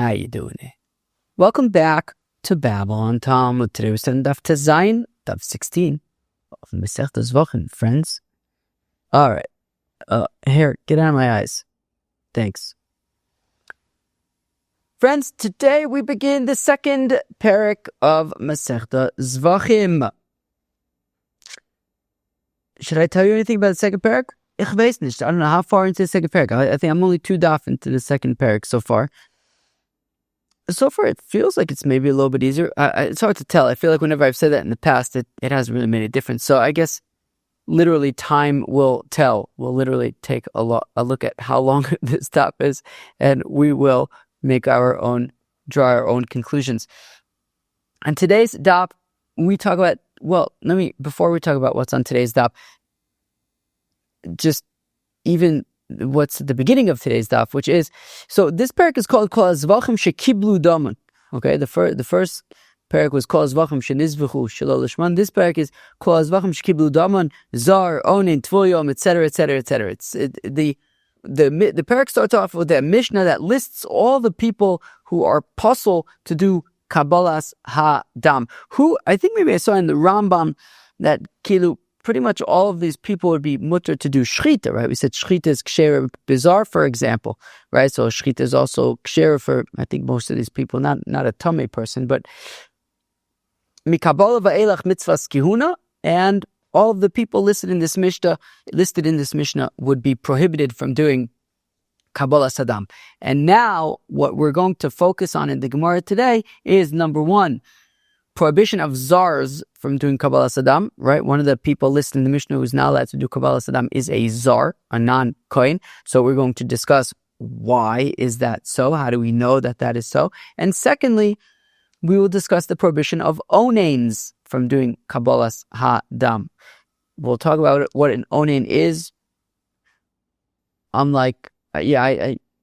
How you doing? Welcome back to Babble on Talmud. Today we're studying Daf Zayin, Daf 16 of Masechta Zevachim, friends. All right. Here, get out of my eyes. Thanks. Friends, today we begin the second parak of Masechta Zevachim. Should I tell you anything about the second parak? Ich weiß nicht. I don't know how far into the second parak. I think I'm only 2 daf into the second parak so far. So far, it feels like it's maybe a little bit easier. It's hard to tell. I feel like whenever I've said that in the past, it hasn't really made a difference. So I guess literally time will tell. We'll literally take a look at how long this daf is, and we will draw our own conclusions. On today's daf, we talk about, before we talk about what's on today's daf, just even what's at the beginning of today's daf, which is, so this parak is called Kol Zevachim Shekiblu Daman. Okay, the first parak was Kol Zevachim Shenizvichu Shelo Lishman. This parak is Kol Zevachim Shekiblu Daman, Zar, Onains, Tvoyom, etc., etc., etc. The parak starts off with a Mishnah that lists all the people who are puzzle to do Kabolas Hadam. Who I think maybe I saw in the Rambam that pretty much all of these people would be mutter to do shchita, right? We said shchita is ksher bizarre, for example, right? So shchita is also ksher for, I think, most of these people, not a tummy person, but mikabala va'elach mitzvahs kihuna, and all of the people listed in this Mishnah would be prohibited from doing Kabolas Hadam. And now, what we're going to focus on in the Gemara today is, number one, prohibition of Zars from doing Kabolas Hadam, right? One of the people listed in the Mishnah who's not allowed to do Kabolas Hadam is a Zar, a non-Kohen. So we're going to discuss why is that so? How do we know that is so? And secondly, we will discuss the prohibition of Onains from doing Kabolas Hadam. We'll talk about what an Onain is. Whatever.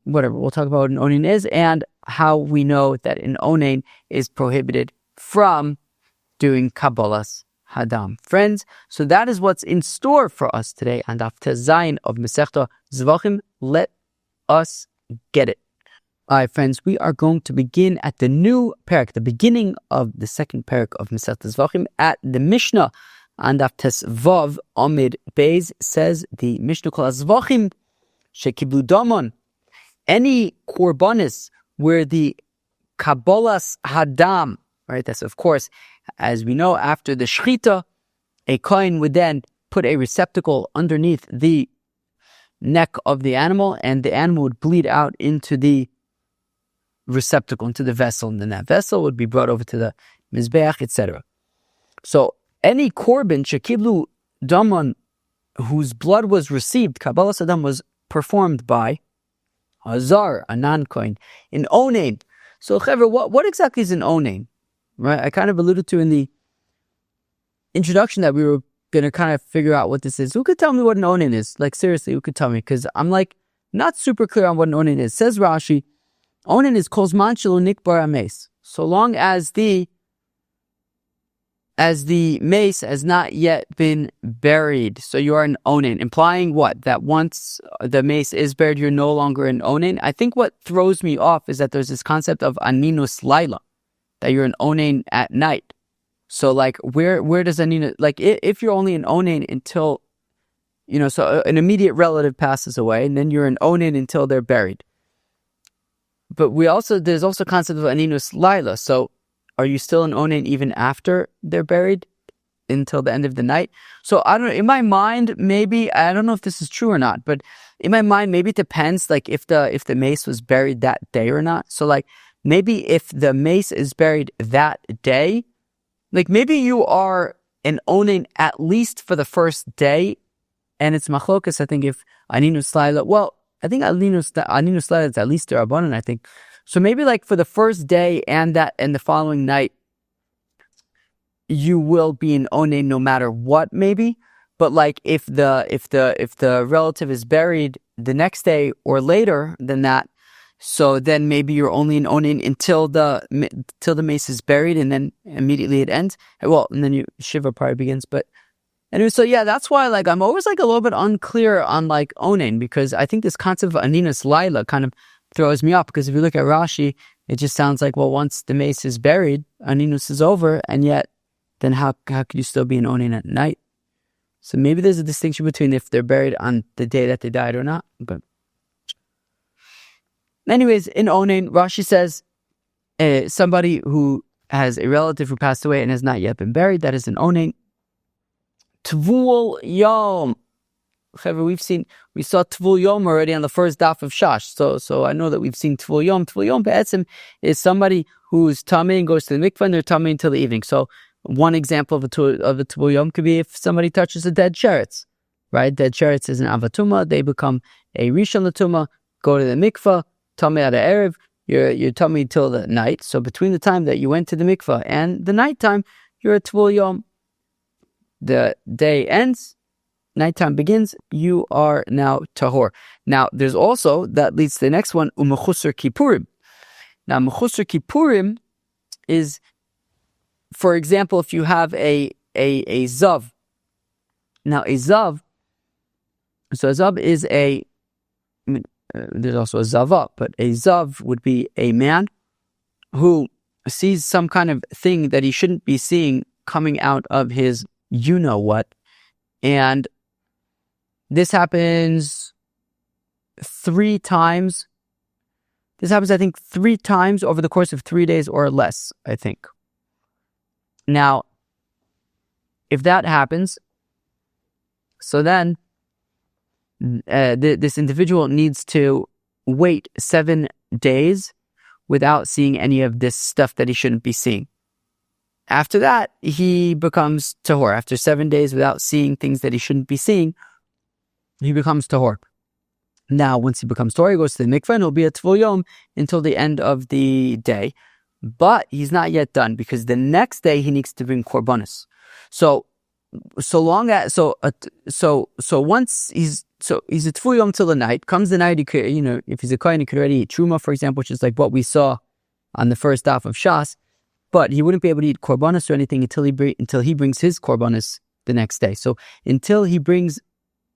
We'll talk about what an Onain is and how we know that an Onain is prohibited from doing Kabolas Hadam. Friends, so that is what's in store for us today on Daf Zayin of Masechta Zevachim. Let us get it. All right, friends, we are going to begin at the new parak, the beginning of the second parak of Masechta Zevachim, at the Mishnah on Daf Vav Amid Beis. Says the Mishnah Kol Zevachim Shekiblu Damon. Any korbanis where the Kabolas Hadam, right? That's, of course, as we know, after the shchita, a kohen would then put a receptacle underneath the neck of the animal, and the animal would bleed out into the receptacle, into the vessel, and then that vessel would be brought over to the mizbeach, etc. So any korban shekiblu daman, whose blood was received, Kabolas Hadam, was performed by a zar, a non-kohen, an onain. So, Chaver, what exactly is an onain? Right, I kind of alluded to in the introduction that we were going to kind of figure out what this is. Who could tell me what an onain is? Like, seriously, who could tell me? Because I'm not super clear on what an onain is. Says Rashi, onain is kozman shelo nikbar ames. So long as the mace has not yet been buried. So you are an onain, implying what? That once the mace is buried, you're no longer an onain. I think what throws me off is that there's this concept of aninus laila, that you're an onain at night. So where does anina, if you're only an onain until, so an immediate relative passes away, and then you're an onain until they're buried. But there's also concept of aninus laila. So are you still an onain even after they're buried until the end of the night? So I don't know, in my mind, maybe, I don't know if this is true or not, but in my mind, maybe it depends, if the mace was buried that day or not. So maybe if the mace is buried that day, maybe you are an onain at least for the first day, and it's machlokas, I think, if aninus laila, I think aninus laila is at least a rabbanan, I think. So maybe for the first day and the following night, you will be an onain no matter what, maybe. But if the relative is buried the next day or later than that, so then maybe you're only an onain until the mace is buried, and then immediately it ends. Well, and then Shiva probably begins. But anyway, so yeah, that's why I'm always a little bit unclear on onain, because I think this concept of aninus laila kind of throws me off, because if you look at Rashi, It just sounds like, well, once the mace is buried, Aninus is over, and yet, then how could you still be an Onain at night? So maybe there's a distinction between if they're buried on the day that they died or not. But anyways, in Onain, Rashi says, somebody who has a relative who passed away and has not yet been buried, that is an Onain. Tvul Yom. We saw Tvul Yom already on the first daf of Shash. So I know that we've seen Tvul Yom. Tvul Yom Be'etzim is somebody who's tamei and goes to the mikvah and they're tamei until the evening. So one example of a Tvul Yom could be if somebody touches a dead sheretz, right? Dead sheretz is an avatuma. They become a rishon latuma, go to the mikvah, tamei at erev. You're tamei till the night. So between the time that you went to the mikvah and the nighttime, you're a Tvul Yom. The day ends, nighttime begins, you are now tahor. Now, there's also, that leads to the next one, umechusar kippurim. Now, mechusar kippurim is, for example, if you have a zav. Now, a zav, so a zav is there's also a zava, but a zav would be a man who sees some kind of thing that he shouldn't be seeing coming out of his you-know-what, and this happens 3 times. This happens, I think, 3 times over the course of 3 days or less, I think. Now, if that happens, so then this individual needs to wait 7 days without seeing any of this stuff that he shouldn't be seeing. After that, he becomes tahor. After 7 days without seeing things that he shouldn't be seeing, he becomes tahor. Now, once he becomes tahor, he goes to the mikveh and he'll be a tvul yom until the end of the day. But he's not yet done because the next day he needs to bring korbanos. So once he's a tvul yom till the night. Comes the night, he could, if he's a kohen, he could already eat truma, for example, which is like what we saw on the first daf of Shas. But he wouldn't be able to eat korbanos or anything until he brings his korbanos the next day. So until he brings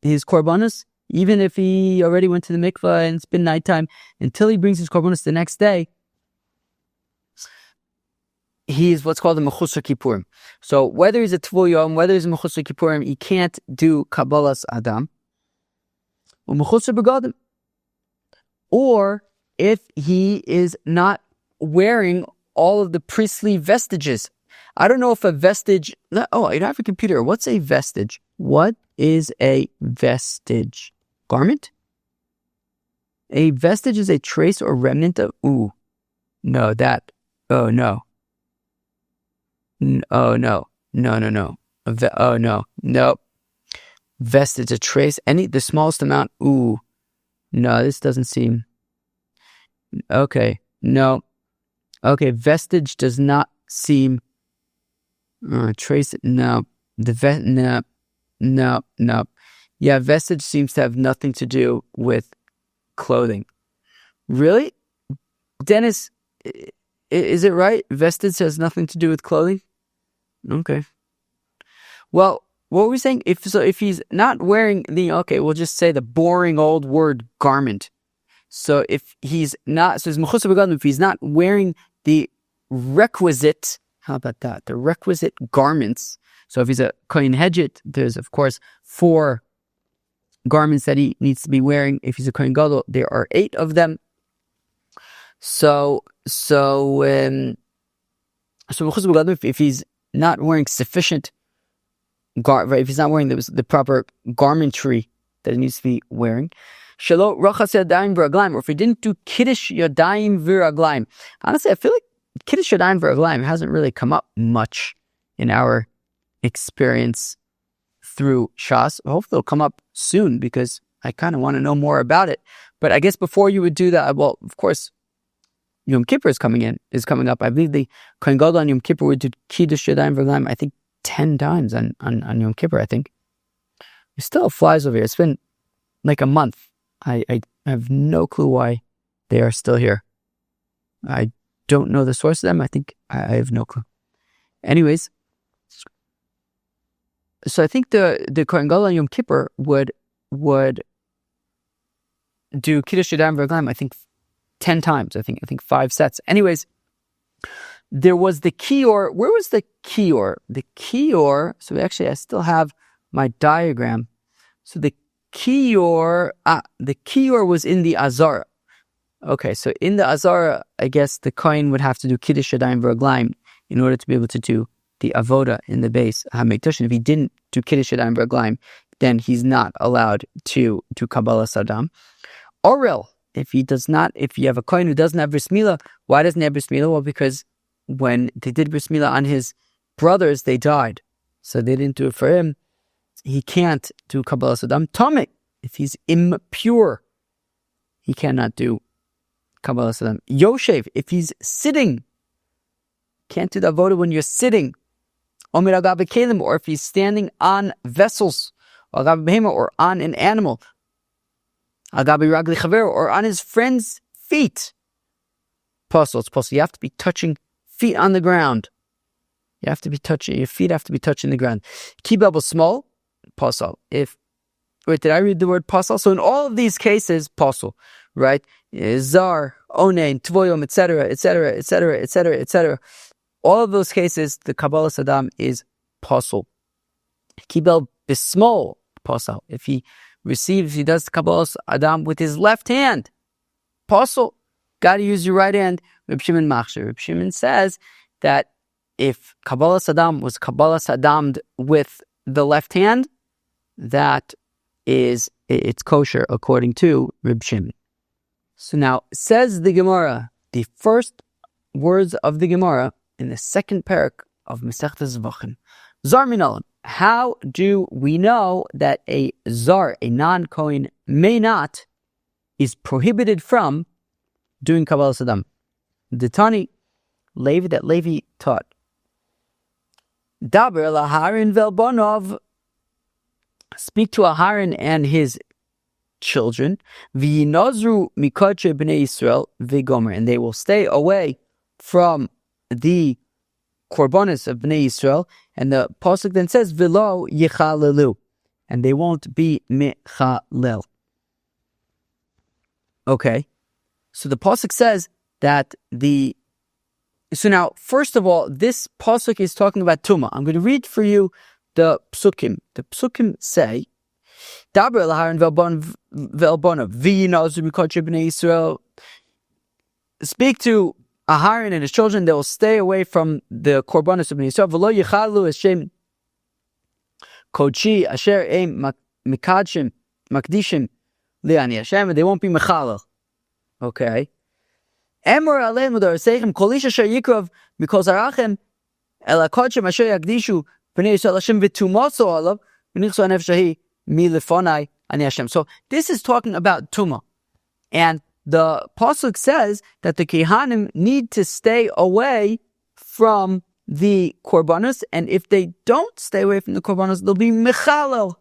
his korbanos, even if he already went to the mikvah and it's been nighttime, until he brings his korbanos the next day, he's what's called a mechusar kippurim. So whether he's a tvul yom, whether he's a mechusar kippurim, he can't do Kabolas Hadam. Or if he is not wearing all of the priestly vestiges. I don't know if a vestige... Oh, you don't have a computer. What's a vestige? What is a vestige? Garment? A vestige is a trace or remnant of... Oh, no. Nope. Vestige, a trace, the smallest amount. Ooh, no, this doesn't seem... Okay, no. Okay, vestige does not seem... trace, no. No. Yeah, vestige seems to have nothing to do with clothing. Really? Dennis, is it right? Vestige has nothing to do with clothing? Okay. Well, what were we saying? If he's not wearing we'll just say the boring old word garment. So if he's not, if he's not wearing the requisite, how about that? The requisite garments. So if he's a kohen hedjit, there's of course 4 garments that he needs to be wearing. If he's a kohen gadol, there are 8 of them. So if he's not wearing sufficient if he's not wearing the proper garmentry that he needs to be wearing, or if he didn't do kiddush yadayim v'raglaim. Honestly, I feel like kiddush yadayim v'raglaim hasn't really come up much in our experience through Shas. Hopefully it'll come up soon because I kind of want to know more about it. But I guess before you would do that, well, of course, Yom Kippur is coming up. I believe the Kohen Gadol on Yom Kippur would do kiddush yadayim v'raglaim, I think 10 times on Yom Kippur, I think. It still flies over here. It's been like a month. I have no clue why they are still here. I don't know the source of them. I think I have no clue. Anyways, so I think the Kohen Gadol on Yom Kippur would do Kiddush Yadayim V'Raglaim, I think 10 times, I think 5 sets. Anyways, there was the kior. Where was the kior? The kior, so actually I still have my diagram. So the kior was in the Azara. Okay, so in the Azara, I guess the Kohen would have to do Kiddush Yadayim V'Raglayim in order to be able to do the Avoda in the base HaMikdash. And if he didn't do Kiddush Yadayim V'Raglayim, then he's not allowed to do Kabolas Hadam. Orel, if you have a Kohen who doesn't have Bris Milah, why doesn't he have Bris Milah? Well, because when they did Bris Milah on his brothers, they died. So they didn't do it for him. He can't do Kabolas Hadam. Tomik, if he's impure, he cannot do Kabolas Hadam. Yoshev, if he's sitting, can't do the avoda when you're sitting. Omer agav kelim, or if he's standing on vessels, agav behema, or on an animal, agav ragli chaver, or on his friend's feet. Puzzle, it's possible. You have to be touching feet on the ground. Your feet have to be touching the ground. Babble small, puzzle. Did I read the word puzzle? So in all of these cases, puzzle, right? Zar, Onains, Tvoyom, etc., etc., etc., etc., etc. All of those cases, the Kabolas Hadam is puzzle. Kibel bismol, puzzle. If he does the Kabolas Hadam with his left hand, puzzle. Got to use your right hand. Reb Shimon Machshir. Reb Shimon says that if Kabolas Hadam was Kabolas Hadam'd with the left hand, it's kosher according to Reb Shimon. So now, says the Gemara, the first words of the Gemara in the second parak of Masechta Zevachim. Zar minalan. How do we know that a zar, a non-Kohen, is prohibited from doing Kabolas Hadam? The Tani, that Levi taught. Daber laharin velbonov. Speak to Aharon and his children. V'yinazru mikache b'nei Yisrael v'gomer, and they will stay away from the korbanos of b'nei Yisrael. And the pasuk then says v'lo yichalelu, and they won't be mechalel. Okay, so the pasuk says that So now, first of all, this pasuk is talking about Tumah. I'm going to read for you the psukim. The psukim say, Daber el-Aharon ve'elbonav v'yinazu mikache b'nei Yisrael. Speak to Aharon and his children; they will stay away from the korbanos of b'nei Yisrael. V'lo yichalu Hashem kodeshi asher ein mikadshim makdishim li'ani Hashem, and they won't be mechalel. Okay. Emor aleinu darasechem kol ish asher yikrav mikol zarachem el hakodshim asher yakdishu b'nei Yisrael Hashem v'tumaso alav v'nichsu hanefesh hahi mi lefonai ani Hashem. So this is talking about Tumah. And the pasuk says that the Kehanim need to stay away from the korbanos, and if they don't stay away from the korbanos, they'll be mechalel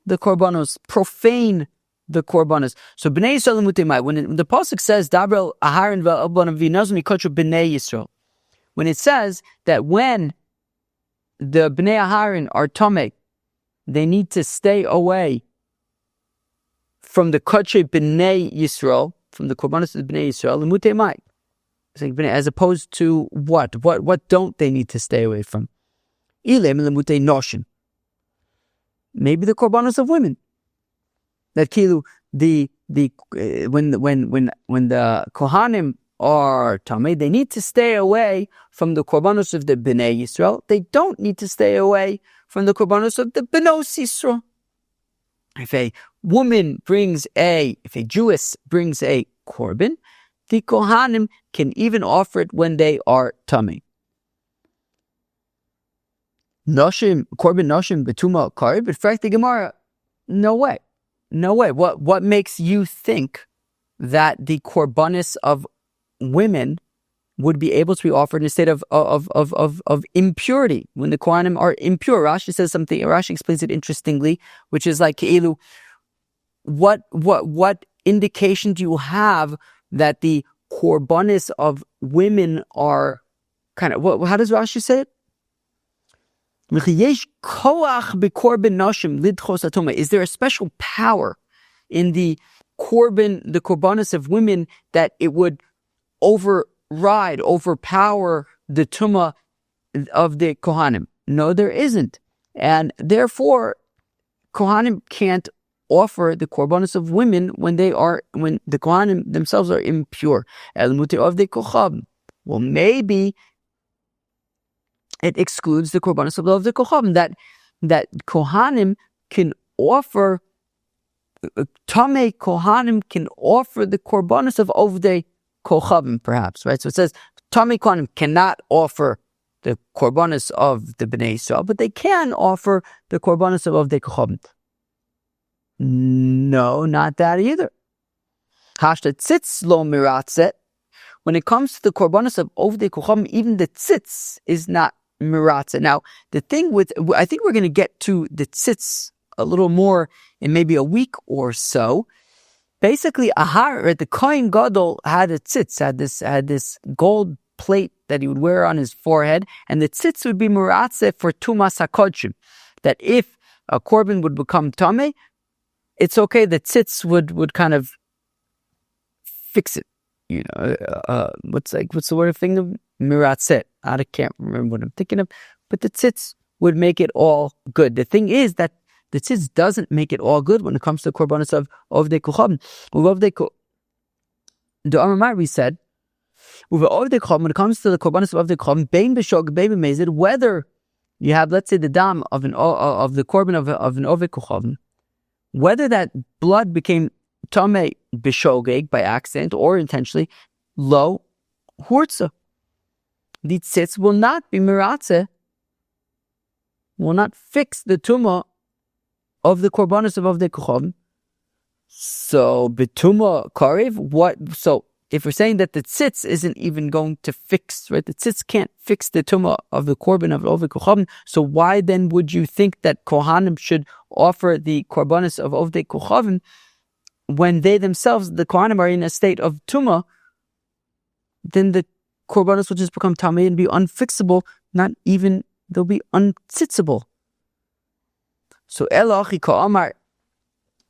the korbanos, profane the korbanos. So b'nei Yisrael mutemai. When the pasuk says Daber Aharon ve'elbonav v'yinazu mikache b'nei Yisrael, when it says that when the b'nei Aharon are tamei, they need to stay away from the kache b'nei Yisrael, from the korbanos of the b'nei Yisrael, mutemai. As opposed to what? What don't they need to stay away from? Maybe the korbanos of women. That kilu when the kohanim are tamei, they need to stay away from the korbanos of the bnei Yisrael. They don't need to stay away from the korbanos of the benos Yisrael. If a Jewess brings a korban, the kohanim can even offer it when they are tamei. Noshim korban noshim betuma karib. In fact, the Gemara, no way. What makes you think that the korbanos of women would be able to be offered in a state of impurity when the kohanim are impure? Rashi says something. Rashi explains it interestingly, which is like keilu. What indication do you have that the korbanos of women are kind of how does Rashi say it? Is there a special power in the the korbanos of women, that it would overpower the tumah of the kohanim. No, there isn't. And therefore, kohanim can't offer the korbanos of women when the kohanim themselves are impure. El mutir of the kochab. Well, maybe it excludes the korbanos of the kochab, that kohanim can offer, tamei kohanim can offer the korbanos of ovdei kochavim, perhaps, right? So it says tamei kohanim cannot offer the korbanos of the bnei Yisrael, but they can offer the korbanos of ovdei kochavim. No, not that either. Hashta tzitz lo miratzet. When it comes to the korbanos of ovdei kochavim, even the tzitz is not miratzet. Now, the thing I think we're going to get to the tzitz a little more in maybe a week or so. Basically, the Kohen Gadol had a tzitz, had this gold plate that he would wear on his forehead, and the tzitz would be miratzeh for tumas hakodshim. That if a korban would become tameh, it's okay. The tzitz would kind of fix it. What's the word of thing? Miratzeh. I can't remember what I'm thinking of, but the tzitz would make it all good. The thing is that the tzitz doesn't make it all good when it comes to the korbanos of ovdei kochavim. The Amar said, when it comes to the korbanos of ovdei kochavim, bein b'shog, bein b'mezid, whether you have, let's say, the dam of the korban of an ovdei kochavim, whether that blood became tamei b'shogeg by accident or intentionally, lo hurtza. The tzitz will not be miratzeh, will not fix the tumah of the korbanos of ovdei kochavim. So betuma karev, what? So if we're saying that the tzitz isn't even going to fix, right? The tzitz can't fix the tumah of the korban of ovdei kochavim. So why then would you think that kohanim should offer the korbanos of ovdei kochavim when they themselves, the kohanim, are in a state of tumah? Then the korbanos will just become tamei and be unfixable. Not even, they'll be untzitzable. So Elochi Ka'amar.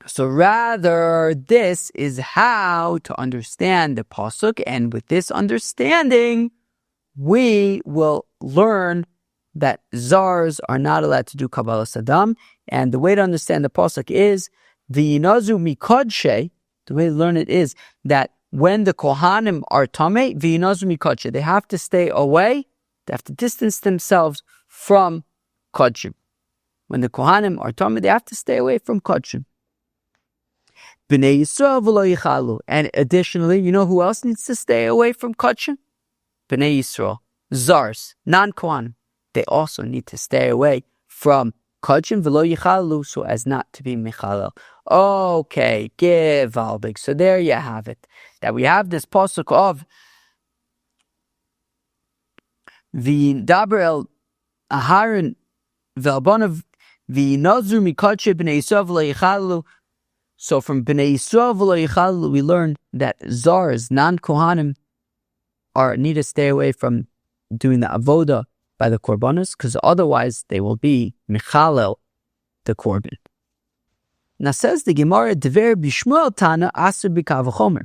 So rather, this is how to understand the pasuk, and with this understanding, we will learn that Zars are not allowed to do Kabolas Hadam. And the way to understand the pasuk is v'yinazu mikodshe. The way to learn it is that when the kohanim are tamei, v'yinazu mikodshe, they have to stay away. They have to distance themselves from kodshim. When the kohanim are tamei, they have to stay away from kodshim. Bnei Yisrael v'lo yichalu. And additionally, you know who else needs to stay away from kodshim? Bnei Yisrael, Zars, non-kohanim. They also need to stay away from kodshim v'lo yichalu, so as not to be mechalel. Okay, givaldik. So there you have it. That we have this pasuk of v'daber el Aharon v'albonav v'nazur mikodshe b'nei Yisrael v'lo yichalu. So from b'nei Yisrael v'lo yichalu, we learn that Zars, non-kohanim, need to stay away from doing the avoda by the korbanos, because otherwise they will be mechalel the korban. Now says the Gemara, Dever b'Shmuel Tana Asur b'Kav v'Chomer.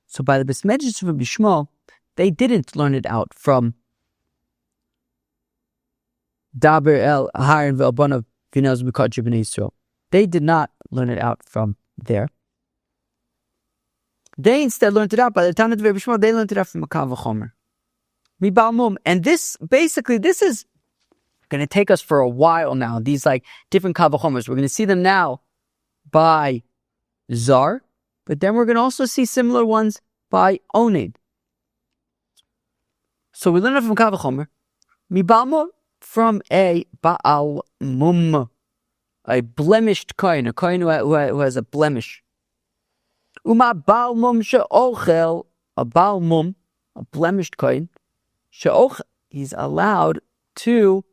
So by the Besmedrish of Bishmuel, they didn't learn it out from Daber el Aharon v'Albonav v'Nazur b'Kodshei b'nei Yisrael. They did not learn it out from there. They instead learned it out by the Tana Dever b'Shmuel. They learned it out from Kav v'Chomer. And this is going to take us for a while now. These like different kavachomers, we're going to see them now by Zar, but then we're going to also see similar ones by Onains. So we learn it from kavachomer, mibalmo, from a baal mum, a blemished kohen, a kohen who has a blemish. Uma baal mum she'ochel, a baal mum, a blemished kohen. He's allowed to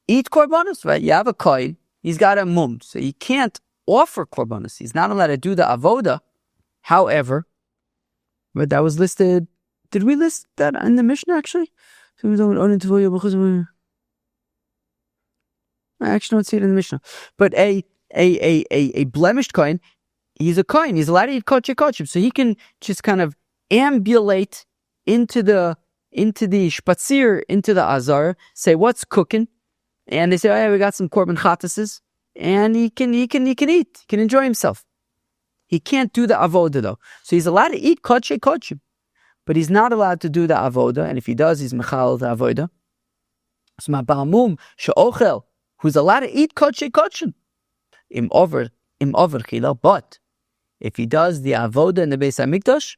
eat korbanos, right? You have a kohen, he's got a mum, so he can't offer korbanos. He's not allowed to do the avoda. However, but that was listed. Did we list that in the Mishnah actually? I actually don't see it in the Mishnah. But a blemished kohen, he's a kohen. He's allowed to eat kodesh kodeshim, so he can just kind of ambulate into the spatzir, into the azar, say what's cooking, and they say, oh yeah, we got some korban chatases, and he can eat, he can enjoy himself. He can't do the avoda though, so he's allowed to eat kodesh kodeshim, but he's not allowed to do the avoda, and if he does, he's mechal the avoda. So my balmum she'ochel, who's allowed to eat kodesh kodeshim, im over chila, but if he does the avoda in the Beis Hamikdash,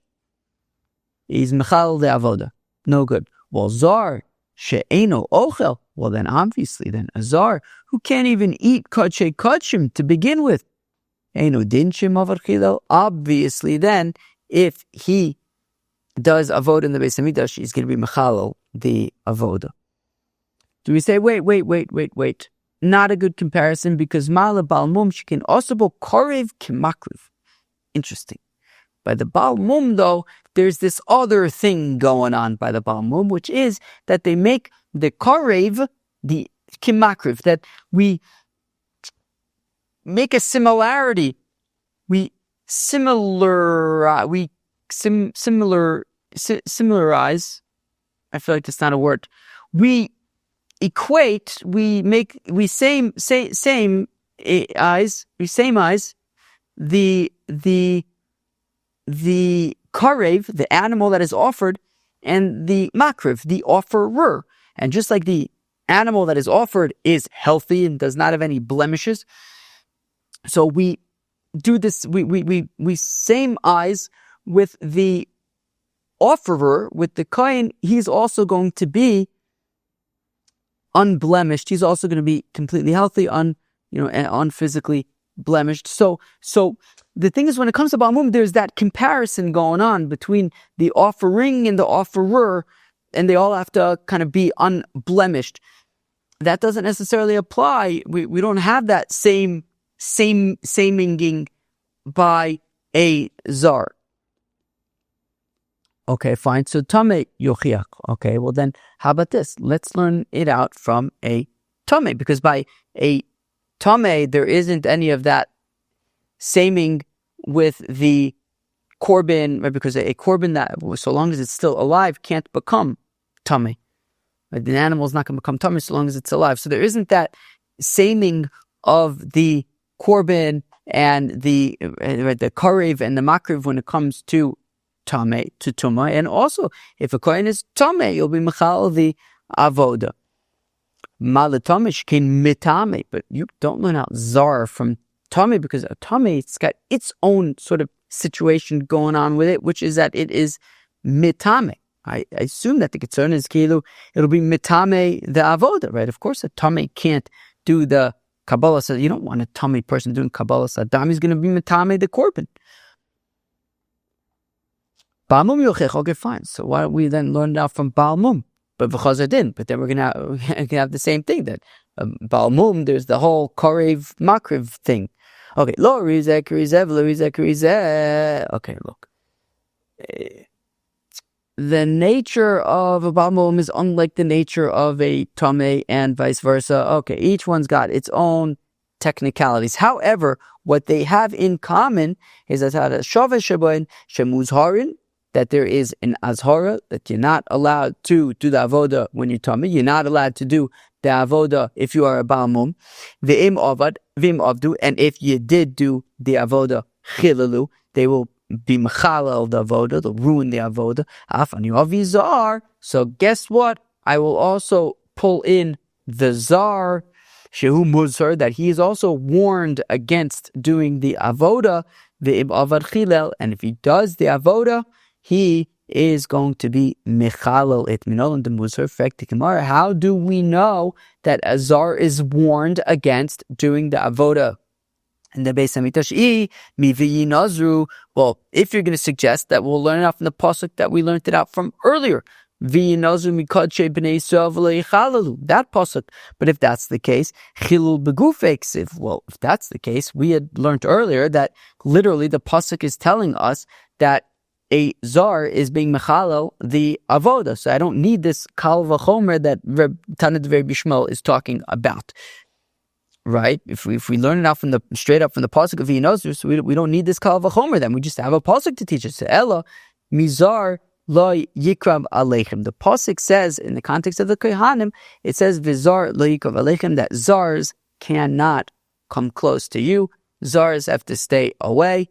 he's mechal the avoda. No good. Well, zar she'eno ochel. Well, then obviously, a zar who can't even eat kodesh kodeshim to begin with, eno dinshim over chila. Obviously, then if he does avoda in the Beis Hamikdash, he's going to be mechal the avoda. Do we say wait? Not a good comparison because ma'ala balmum she can also be korev kimakriv. Interesting. By the balmum though, there's this other thing going on by the balmum, which is that they make the korev the kimakriv, that we make a similarity. We similarize. I feel like that's not a word. We equate, we same eyes the karev, the animal that is offered, and the makriv, the offerer. And just like the animal that is offered is healthy and does not have any blemishes, so we do this, we same eyes with the offerer, with the kohen. He's also going to be unblemished. He's also going to be completely healthy, unphysically blemished. So the thing is, when it comes to balmum, there's that comparison going on between the offering and the offerer, and they all have to kind of be unblemished. That doesn't necessarily apply. We don't have that saming by a zar. Okay, fine. So Tameh Yochiach. Okay, well then, how about this? Let's learn it out from a Tameh, because by a Tameh, there isn't any of that saming with the korban, right? Because a korban that, so long as it's still alive, can't become Tameh. Right? The animal is not going to become Tameh so long as it's alive. So there isn't that saming of the korban and the karev and the makriv when it comes to Tameh, to Tumah. And also, if a kohen is Tameh, you'll be mechal the avoda. Malatamish can mitame, but you don't learn out zar from Tameh, because a Tameh, it's got its own sort of situation going on with it, which is that it is mitame. I assume that the concern is kilu, it'll be mitame the avoda, right? Of course, a Tameh can't do the Kabolas Hadam. You don't want a Tameh person doing Kabolas Hadam. He's going to be mitame the korban. Balmum yochech, okay, fine. So why don't we then learn now from balmum? But v'chazar din. But then we're gonna have the same thing, that balmum, there's the whole karev makriv thing. Okay, lo rizeh krizev, lo rizeh krizev. Okay, look. The nature of a balmum is unlike the nature of a tameh, and vice versa. Okay, each one's got its own technicalities. However, what they have in common is that that there is an azhara, that you're not allowed to do the avoda when you're tameh. You're not allowed to do the avoda if you are a balmum. V'im avdu, and if you did do the avoda chilalu, they will be mechalal the avoda, they'll ruin the avoda. Afan yovi zar. So guess what? I will also pull in the zar, shehu muzhar, that he is also warned against doing the avoda, v'im avad chilel, and if he does the avoda, he is going to be mechalal it minol the muzhar fekti gemara. How do we know that a zar is warned against doing the avoda in the Beis Hamikdash? Mi v'yinazru. Well, if you're going to suggest that, we'll learn it out from the pasuk that we learned it out from earlier. V'yinazru mikadshe b'nei Yisrael v'lo yichalalu. That pasuk. But if that's the case, chilul begufei ksiv. Well, if that's the case, we had learned earlier that literally the pasuk is telling us that a zar is being mechalal the avoda. So I don't need this kal v'chomer that Tanit Reb Yishmael is talking about. right? If we learn it out straight up from the pasuk of V'yinozu, so we don't need this kal v'chomer. Then we just have a pasuk to teach us. Ella mizar lo yikrav aleichem. The pasuk says in the context of the kohanim, it says v'zar lo yikrav aleichem, that zars cannot come close to you. Zars have to stay away.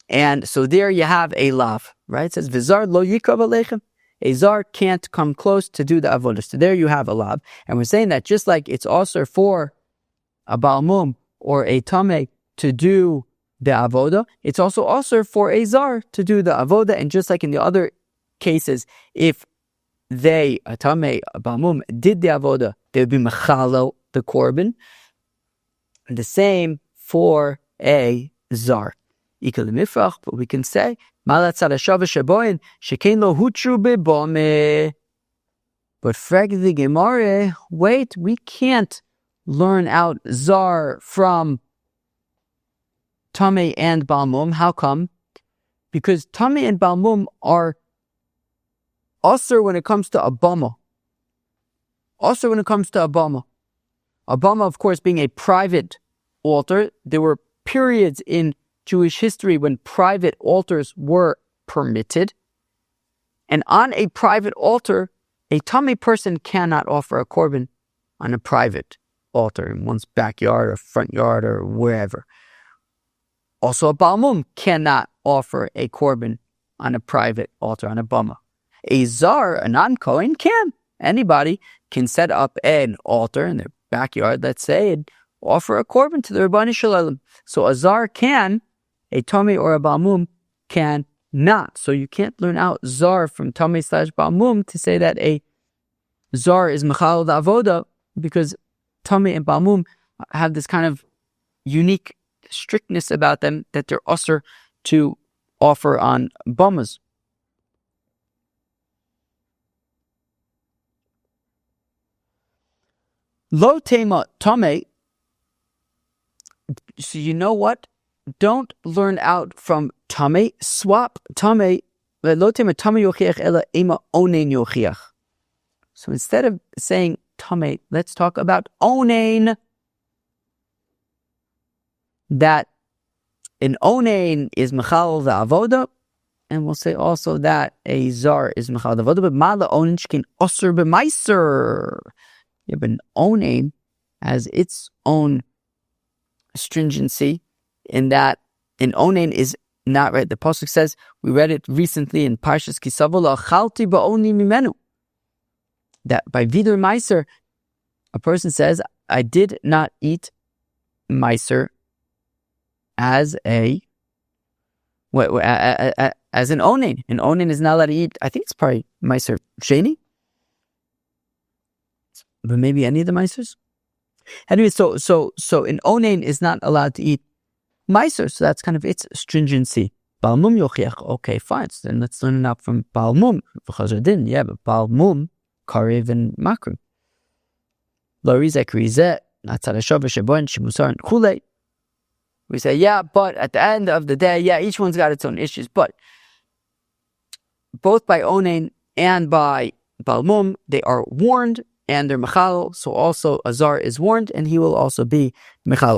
And so there you have a lav, right? It says v'zar lo yikrav aleichem. A zar can't come close to do the avodah. So there you have a lav. And we're saying that just like it's also for a balmum or a tameh to do the avodah, it's also for a zar to do the avodah. And just like in the other cases, if a tameh, a balmum, did the avodah, they would be mechalo the korban. And the same for a zar. But we can say, but frag the Gemara, wait, we can't learn out zar from tameh and balmum. How come? Because tameh and balmum are also when it comes to abama. Also when it comes to abama. Abama, of course, being a private altar. There were periods in Jewish history when private altars were permitted. And on a private altar, a tameh person cannot offer a korban on a private altar in one's backyard or front yard or wherever. Also, a balmum cannot offer a korban on a private altar, on a bama. A zar, a non-kohen, can. Anybody can set up an altar in their backyard, let's say, and offer a korban to the Rabbani Shalom. So a zar can, a tameh or a balmum can not. So you can't learn out zar from tameh / balmum to say that a zar is mechal the avoda, because tameh and balmum have this kind of unique strictness about them that they're usher to offer on bamas. Lo tema tameh. So you know what? Don't learn out from tameh. Swap tameh. Lo tema tameh yochiach ela ema onain yochiach. So instead of saying tameh, let's talk about onain. That an onain is mechal the avoda, and we'll say also that a zar is mechal the avoda. But mala onain shkin osur b'maiser. Yeah, but an onain has its own stringency in that an onain is not right. The pasuk says, we read it recently in Parshas Kisavo, la'achalti ba'oni mimenu. That by vidur meiser, a person says, I did not eat meiser as an onain. An onain is not allowed to eat. I think it's probably meiser sheni, but maybe any of the meisers. Anyway, so an onain is not allowed to eat meiser, so that's kind of its stringency. Balmum yochiach. Okay, fine. So then let's learn it out from balmum. Yeah, but balmum, karev and makrim. Lo rizek rizet, natzad hashavah shebon shemusar and chulei. We say, yeah, but at the end of the day, yeah, each one's got its own issues. But both by onain and by balmum, they are warned and they're mechal. So also a zar is warned, and he will also be mechal.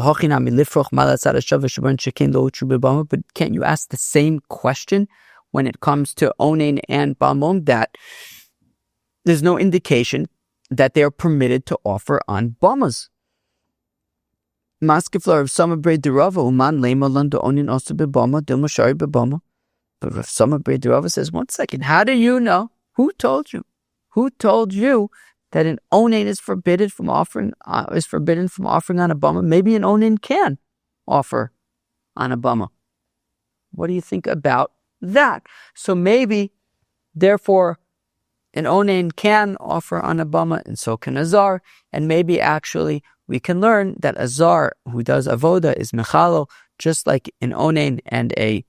But can't you ask the same question when it comes to onain and balmum, that there's no indication that they are permitted to offer on bamas? Maskeflar of Sama Braid Derava, Uman Lema to Onin also bebama, Dilmashari bebama. But if Sama Braid Derava says, 1 second, how do you know? Who told you? Who told you that an onain is forbidden from offering on a bama? Maybe an onain can offer on a bama. What do you think about that? So maybe, therefore, an onain can offer on a bama, and so can a zar. And maybe actually we can learn that a zar who does avoda is mechalo, just like an onain and a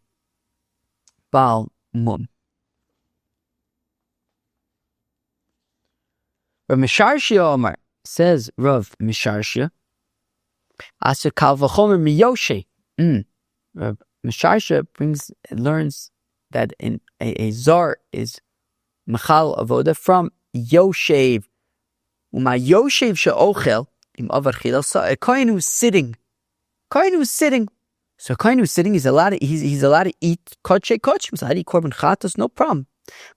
baal mum. Rav Misharshia Omar, says Rav Misharshia, Asa kal v'chomer miyoshe. Rav Misharshia learns that a zar is mechal avoda from yoshev. Uma yoshev she'ochel, A kohen who's sitting. So a kohen who's sitting, he's allowed to eat kodshe kodshim. He's allowed to eat korban chatos, no problem.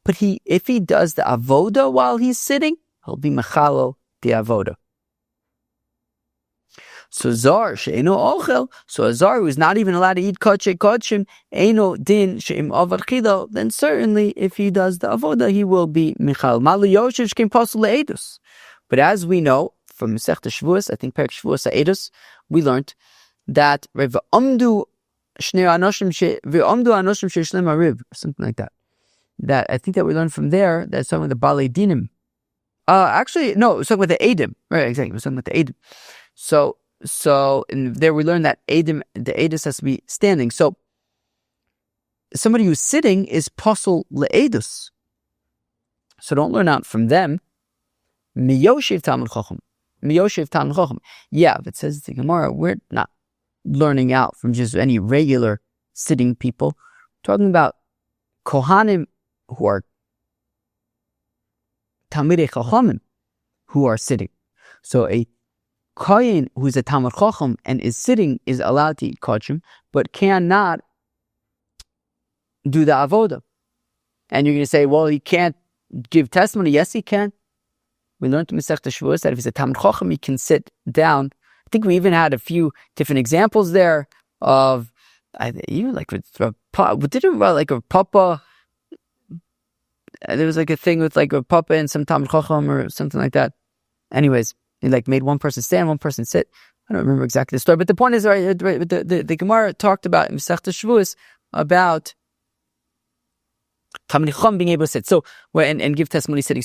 But if he does the avoda while he's sitting, he'll be mechalel the avoda. So zar she'eno ochel, so a zar who is not even allowed to eat kodshe kodshim, eno din she'im avad chila, then certainly if he does the avoda, he will be mechal. Malu yoshev sh'kim pasul le'edus. But as we know from Masechta Shavuos, I think Perek Shavuos Ha'edus, we learned that v'amdu shnei anoshim she'shlem hariv, or something like that. That I think that we learned from there. That's talking about the balei dinim. Actually, no, it's talking about the edim. Right, exactly. We're talking about the edim. So in there we learned that the edus has to be standing. So somebody who's sitting is pasul le'edus. So don't learn out from them. Miyoshev Talmud Chacham. Yeah, if it says the Gemara, we're not learning out from just any regular sitting people. We're talking about Kohanim who are Talmidei Chachamim who are sitting. So a Kohen who's a Talmud Chacham and is sitting is allowed to eat kodshim, but cannot do the avoda. And you're going to say, well, he can't give testimony. Yes, he can. We learned in Masechta Shavuos that if he's a Talmud Chacham, he can sit down. I think we even had a few different examples there of, even like with like a papa. There was like a thing with like a papa and some Talmud Chacham or something like that. Anyways, he like made one person stand, one person sit. I don't remember exactly the story, but the point is, right, the Gemara talked about in Masechta Shavuos about Talmidei Chacham being able to sit, so and give testimony sitting.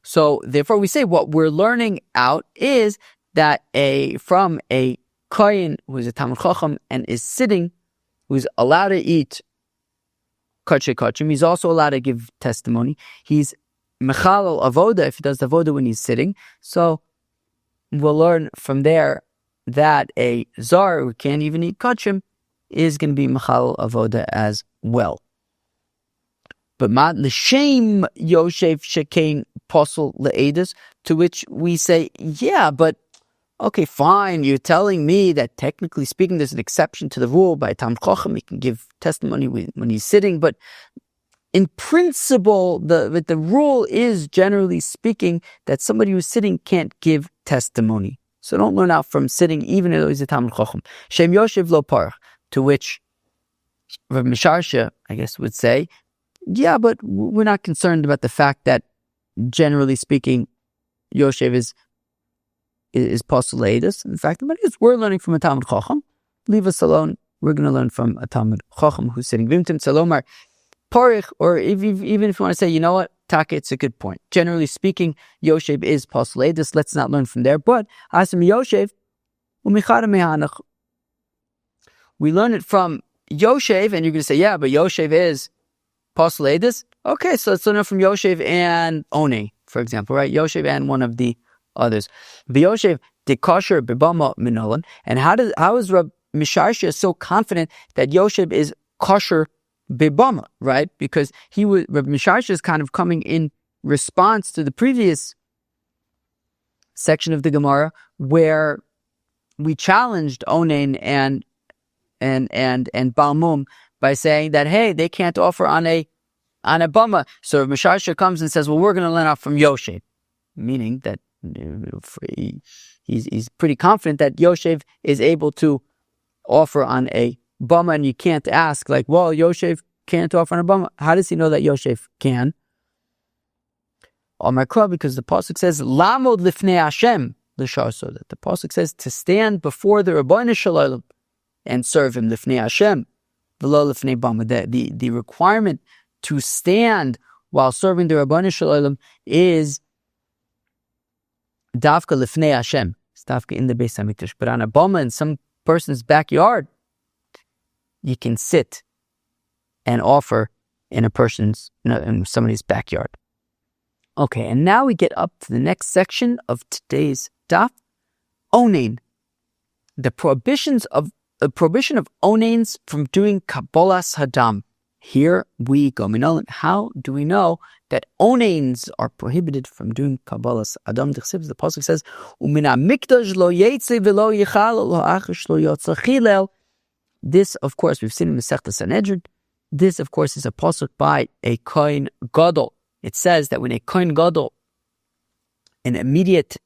So therefore, we say what we're learning out is that from a kohen who is a Talmud Chacham and is sitting, who's allowed to eat kodshe kodshim, he's also allowed to give testimony. He's mechalel avoda if he does the avoda when he's sitting. So we'll learn from there that a zar who can't even eat kodshim is going to be mechalel avoda as well. But mad l'shem yoshev shekein posel le'edus, to which we say, yeah, but okay, fine, you're telling me that technically speaking there's an exception to the rule by Talmud Chacham, he can give testimony when he's sitting, but in principle, the rule is generally speaking that somebody who's sitting can't give testimony. So don't learn out from sitting, even though he's a Talmud Chacham. Shem yoshev lo parach, to which Rav Misharsha, I guess, would say, yeah, but we're not concerned about the fact that, generally speaking, Yoshev is pasul le'edus. In fact, the matter is we're learning from a Talmud Chacham. Leave us alone. We're going to learn from a Talmud Chacham who's sitting. Vimtim salomar parich, or even if you want to say, you know what, Taka, it's a good point. Generally speaking, Yoshev is pasul le'edus. Let's not learn from there. But asim Yoshev u'michara mehanach. We learn it from Yoshev, and you're going to say, yeah, but Yoshev is pasul le'edus. Okay, so let's learn it from Yoshev and Onains, for example, right? Yoshev and one of the others. V'Yoshev dekosher bebama minolan. And how is Rab Misharsha so confident that Yoshev is kosher bebama, right? Because Rab Misharsha is kind of coming in response to the previous section of the Gemara where we challenged Onains and Balmum by saying that, hey, they can't offer on a bama. So Rab Misharsha comes and says, well, we're going to learn out from Yoshev, meaning that he's pretty confident that Yoshev is able to offer on a bama, and you can't ask like, well, Yoshev can't offer on a bama. How does he know that Yoshev can? Because the pasuk says lamod lifnei Hashem l'shar, so that the pasuk says to stand before the Rabbeinu Shalom and serve him lifnei Hashem v'lo lifnei bama. The requirement to stand while serving the Rabbeinu Shalom is Dafka lifnei Hashem. It's Dafka in the Beis Hamikdash. But on a bama in some person's backyard, you can sit and offer in somebody's backyard. Okay, and now we get up to the next section of today's daf, Onains. The prohibition of Onains from doing Kabolas Hadam. here we go. How do we know that Onains are prohibited from doing Kabolas Hadam? The pasuk says, "Umina mikdash lo yetze v'lo yichal lo achish lo yotza chilel." This, of course, we've seen in the Masechta Sanhedrin. This, of course, is a pasuk by a Kohen Gadol. It says that when a Kohen Gadol, an immediate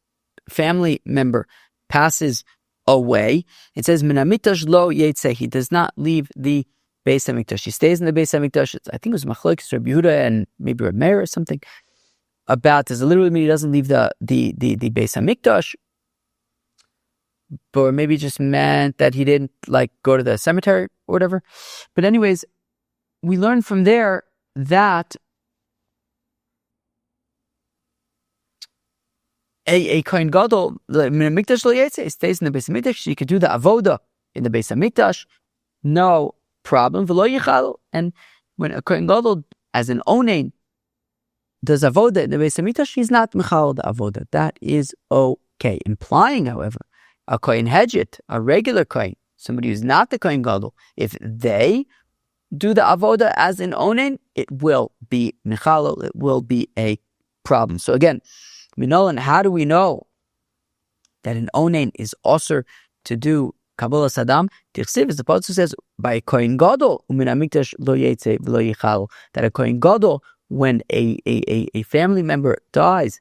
family member, passes away, it says, "Mina mikdash lo yetze." He does not leave the Beis HaMikdash. He stays in the Beis HaMikdash. I think it was Machlokes Rabbi Yehuda and maybe Rabbi Meir or something about this. It literally means he doesn't leave the Beis HaMikdash, or maybe just meant that he didn't go to the cemetery or whatever. But anyways, we learn from there that a Kohen Gadol, Mikdash Lo Yetze, stays in the Beis HaMikdash. You could do the avoda in the Beis HaMikdash. No problem. And when a Kohen Gadol, as an Onain, does avoda in the Beis HaMikdash, he's not mechal the avoda. That is okay. Implying, however, a Kohen Hedget, a regular Kohen, somebody who's not the Kohen Gadol, if they do the avoda as an Onain, it will be mechal, it will be a problem. So again, Minolan, how do we know that an Onain is osur to do Kabolas Hadam? Tichsiv is the pasuk says by a Kohen Gadol, umin hamikdash lo yetze v'lo yichal, that a Kohen Gadol, when a family member dies,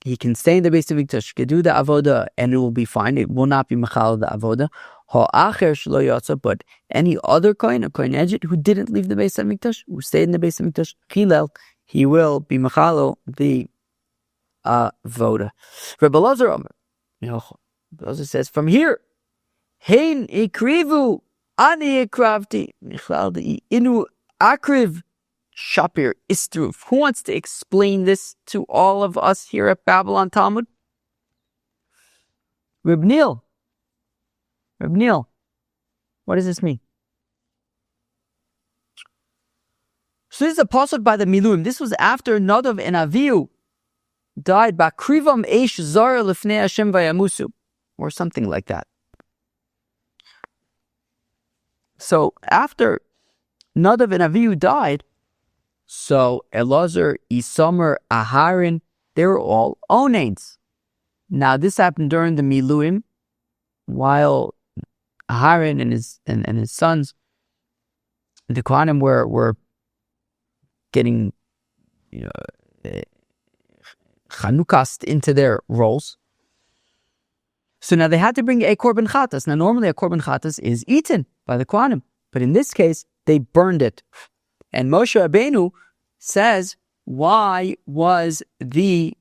he can stay in the Beis HaMikdash, can do the avoda, and it will be fine. It will not be mechal the avoda. Ha'acher shelo yatsa, but any other Kohen, a Kohen Hedget, who didn't leave the Beis HaMikdash, who stayed in the Beis HaMikdash, chilel, he will be mechalo the avoda. Rabbi Elazar says from here, Hein ikrivu ani ikravti nichaldi inu akriv shapir istruv. Who wants to explain this to all of us here at Babylon Talmud? Reb Neil, what does this mean? So this is a pasuk by the Miluim. This was after Nadav and Avihu died by krivam eish zar lefnei Hashem vayamusu, or something like that. So after Nadav and Avihu died, so Elazar, Isamar, Aharon, they were all Onains. Now this happened during the Miluim, while Aharon and his sons, the Kohanim, were getting Chanukast into their roles. So now they had to bring a korban chatas. Now normally a korban chatas is eaten by the Kohanim, but in this case they burned it. And Moshe Rabbeinu says, why was the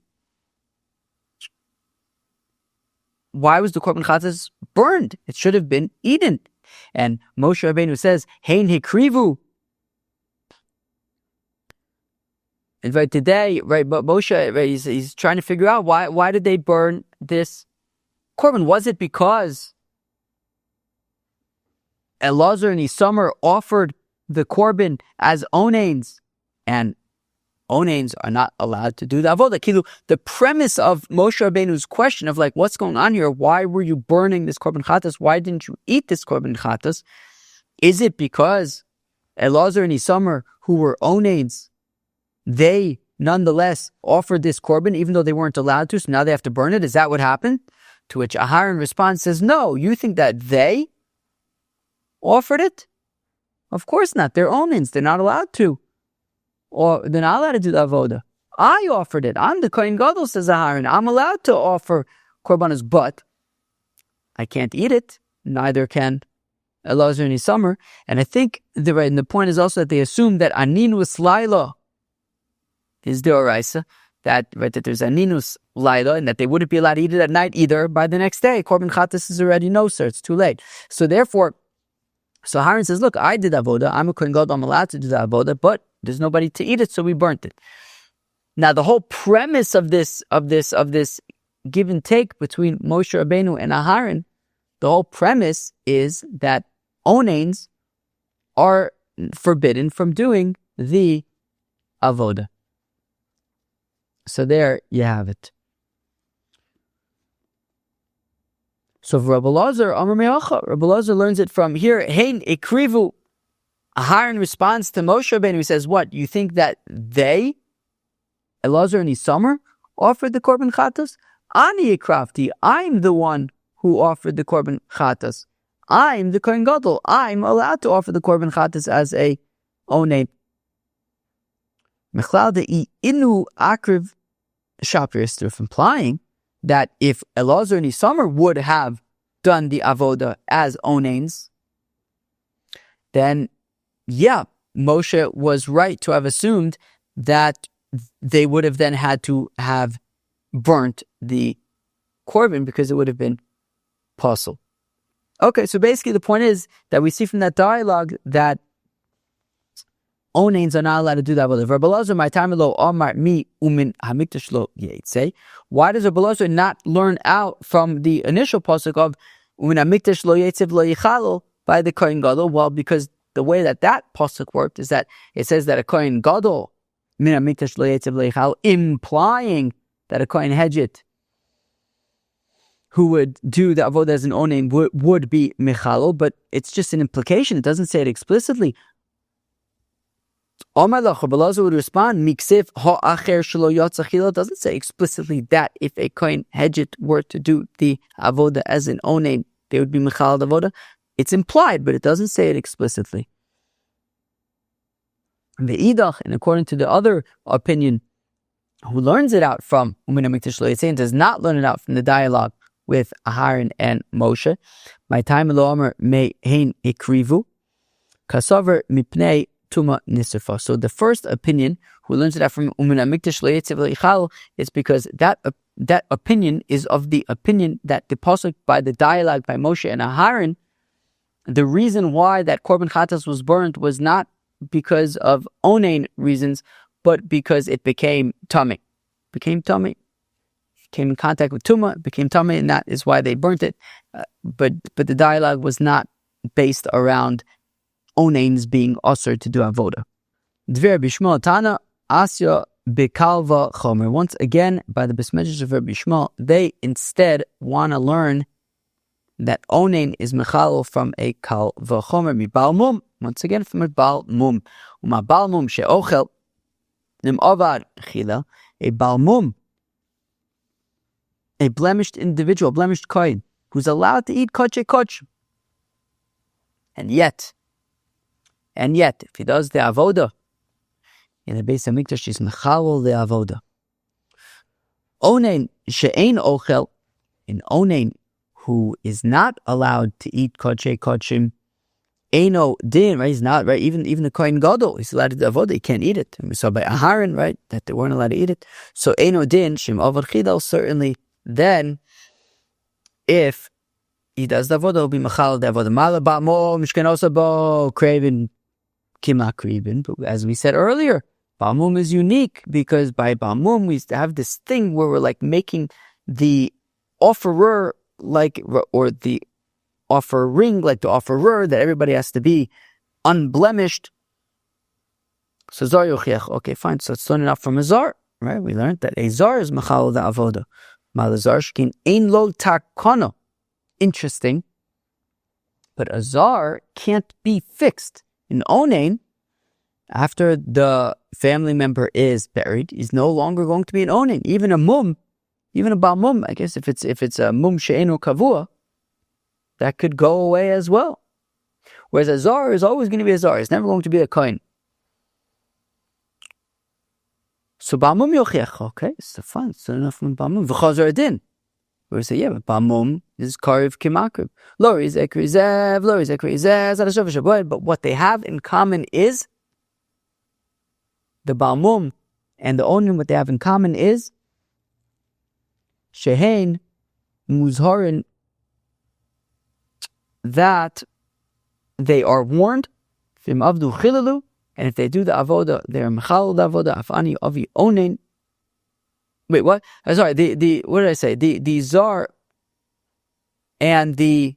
korban chatas burned? It should have been eaten. And Moshe Rabbeinu says, Hein hikrivu. And right today, right, but Moshe, right, he's trying to figure out why did they burn this korban? Was it because Elazar and Isamar offered the korban as Onains, and Onains are not allowed to do the avodah? The premise of Moshe Rabbeinu's question of what's going on here? Why were you burning this korban chatas? Why didn't you eat this korban chatas? Is it because Elazar and Isamar, who were Onains, they nonetheless offered this korban even though they weren't allowed to, so now they have to burn it? Is that what happened? To which Aharon responds, says, no, you think that they offered it? Of course not. They're Onains. They're not allowed to. Or they're not allowed to do the avoda. I offered it. I'm the Kohen Gadol, says Aharon. I'm allowed to offer korbanos, but I can't eat it. Neither can Elazar and Isamar. And I think the point is also that they assume that aninus laila is the oraisa, that there's aninus laila, and that they wouldn't be allowed to eat it at night either by the next day. Korban chatas is already no, sir. It's too late. So therefore, Aharon says, look, I did avoda. I'm a Kohen Gadol. I'm allowed to do the avoda, but there's nobody to eat it, so we burnt it. Now, the whole premise of this give and take between Moshe Rabbeinu and Aharon, the whole premise is that Onains are forbidden from doing the avoda. So there you have it. So Rabbi Elazar, Amar Me'acha, Rabbi Elazar learns it from here. Hein ikrivu Aharon responds to Moshe Rabbeinu. He says, "What? You think that they, Elazar and Isamar, offered the korban chatas? Ani yikrafti. I'm the one who offered the korban chatas. I'm the Kohen Gadol. I'm allowed to offer the korban chatas as a onain." Mechlal de inu akriv shapir, implying that if Elazar and Isamar would have done the avoda as onains, then yeah, Moshe was right to have assumed that they would have then had to have burnt the korban because it would have been possible. Okay, so basically the point is that we see from that dialogue that Onains are not allowed to do that. Why does Rabbi Elazar not learn out from the initial pasuk of by the Kohen Gadol? Well, because the way that pasuk worked is that it says that a Kohen Gadol implying that a Kohen Hedjit who would do the avodah as an onain would be mechalel, but it's just an implication. It doesn't say it explicitly. Omar Elazar would respond, Miksif ha'acher shelo yatzachila, doesn't say explicitly that if a Kohen Hedjit were to do the avodah as an onain, they would be mechalel avodah. It's implied, but it doesn't say it explicitly. Ve'idach, and according to the other opinion, who learns it out from Umina Mikdash Lo Yitzei and does not learn it out from the dialogue with Aharon and Moshe, my time lo Omer me hein ikrivu kasaver mipnei tuma nisrfa. So the first opinion, who learns it out from Umina Mikdash Lo Yitzei v'leichal, is because that opinion is of the opinion that the pasuk by the dialogue by Moshe and Aharon, the reason why that korban chatas was burnt was not because of onain reasons, but because it became tummy. Came in contact with tuma, became tummy, and that is why they burnt it. But the dialogue was not based around onains being usher to do avoda. Dver bishmal tana asya bekalva chomer. Once again, by the besmedrash of Rabbi Shmuel, they instead want to learn that onain is mechal from a kal v'chomer mibal mum. Once again, from a bal mum. Uma bal mum she'ochel nim avar chila. A bal mum, a blemished individual, blemished kohen, who's allowed to eat koche koch. And yet, if he does the avoda in the Beis Hamikdash, he's mechalel the avoda. Onain she'ein ochel, an onain who is not allowed to eat koche kochim, Eino din, right? He's not, right? Even the Kohen Gadol, he's allowed to do avodah, he can't eat it. And we saw by Aharon, right, that they weren't allowed to eat it. So Eino din, Shem Avar Chidal, certainly then, if he does the avodah, he'll be Machal the avodah. Mala Ba'mo, Mishkan Osa Bo, Kraven, Kima Kraven. But as we said earlier, Ba'mum is unique because by Ba'mum, we used to have this thing where we're like making the offerer, like, or the offering, like the offerer, that everybody has to be unblemished. So Zar Yochiach, okay, fine. So it's learning out from a Zar, right? We learned that a Zar is Machal the Avoda. Mal Zar Shkin Ein Lo Takana. Interesting. But a Zar can't be fixed. In Onain, after the family member is buried, he's no longer going to be an Onain. Even a Mum, even a Bal Mum, I guess if it's a Mum She'enu Kavua, that could go away as well. Whereas a Zar is always going to be a Zar. It's never going to be a Kohen. So Ba'mum Yochiach, okay, so fine. So enough from Ba'mum. V'chazar Adin. We say, yeah, but Ba'mum is Karev Kimakrib. Lori Zekri Zev, Lori Zekri Zev, but what they have in common is, the Ba'mum and the Onim, what they have in common is, Shehein Muzharin, that they are warned, Fim Avdu Chilalu, and if they do the avoda, they are mechal the avoda, afani avi onain. Wait, what? Sorry, what did I say? The Zar and the